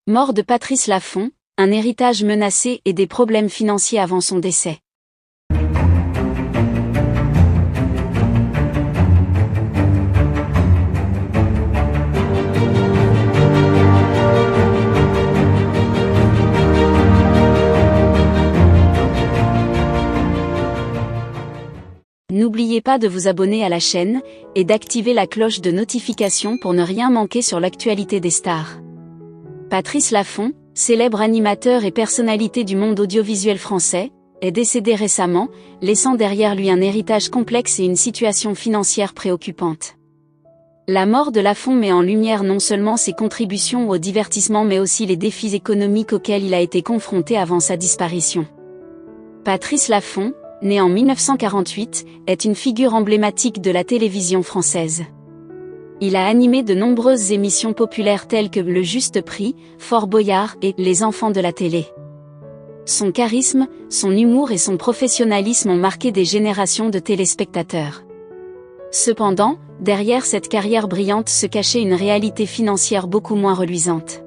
Mort de Patrice Laffont, un héritage menacé et des problèmes financiers avant son décès. N'oubliez pas de vous abonner à la chaîne et d'activer la cloche de notification pour ne rien manquer sur l'actualité des stars. Patrice Laffont, célèbre animateur et personnalité du monde audiovisuel français, est décédé récemment, laissant derrière lui un héritage complexe et une situation financière préoccupante. La mort de Laffont met en lumière non seulement ses contributions au divertissement mais aussi les défis économiques auxquels il a été confronté avant sa disparition. Patrice Laffont, né en 1948, est une figure emblématique de la télévision française. Il a animé de nombreuses émissions populaires telles que Le Juste Prix, Fort Boyard et Les Enfants de la télé. Son charisme, son humour et son professionnalisme ont marqué des générations de téléspectateurs. Cependant, derrière cette carrière brillante se cachait une réalité financière beaucoup moins reluisante.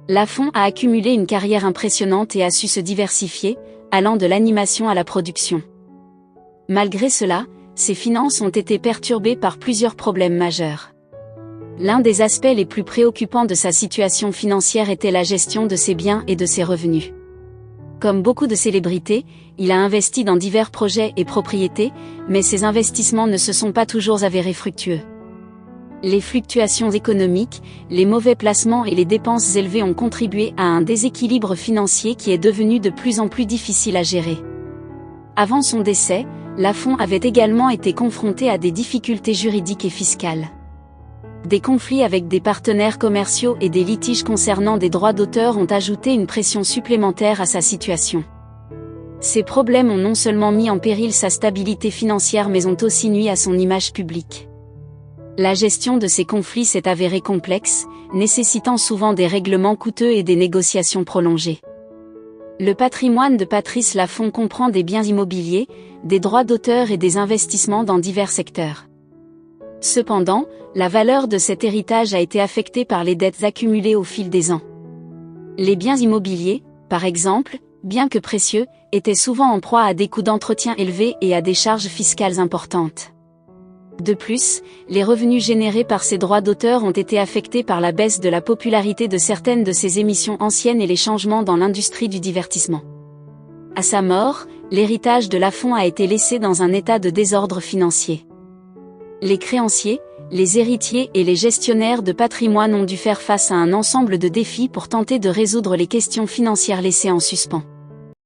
Laffont a accumulé une carrière impressionnante et a su se diversifier, allant de l'animation à la production. Malgré cela, ses finances ont été perturbées par plusieurs problèmes majeurs. L'un des aspects les plus préoccupants de sa situation financière était la gestion de ses biens et de ses revenus. Comme beaucoup de célébrités, il a investi dans divers projets et propriétés, mais ses investissements ne se sont pas toujours avérés fructueux. Les fluctuations économiques, les mauvais placements et les dépenses élevées ont contribué à un déséquilibre financier qui est devenu de plus en plus difficile à gérer. Avant son décès, Laffont avait également été confronté à des difficultés juridiques et fiscales. Des conflits avec des partenaires commerciaux et des litiges concernant des droits d'auteur ont ajouté une pression supplémentaire à sa situation. Ces problèmes ont non seulement mis en péril sa stabilité financière mais ont aussi nui à son image publique. La gestion de ces conflits s'est avérée complexe, nécessitant souvent des règlements coûteux et des négociations prolongées. Le patrimoine de Patrice Laffont comprend des biens immobiliers, des droits d'auteur et des investissements dans divers secteurs. Cependant, la valeur de cet héritage a été affectée par les dettes accumulées au fil des ans. Les biens immobiliers, par exemple, bien que précieux, étaient souvent en proie à des coûts d'entretien élevés et à des charges fiscales importantes. De plus, les revenus générés par ces droits d'auteur ont été affectés par la baisse de la popularité de certaines de ses émissions anciennes et les changements dans l'industrie du divertissement. À sa mort, l'héritage de Laffont a été laissé dans un état de désordre financier. Les créanciers, les héritiers et les gestionnaires de patrimoine ont dû faire face à un ensemble de défis pour tenter de résoudre les questions financières laissées en suspens.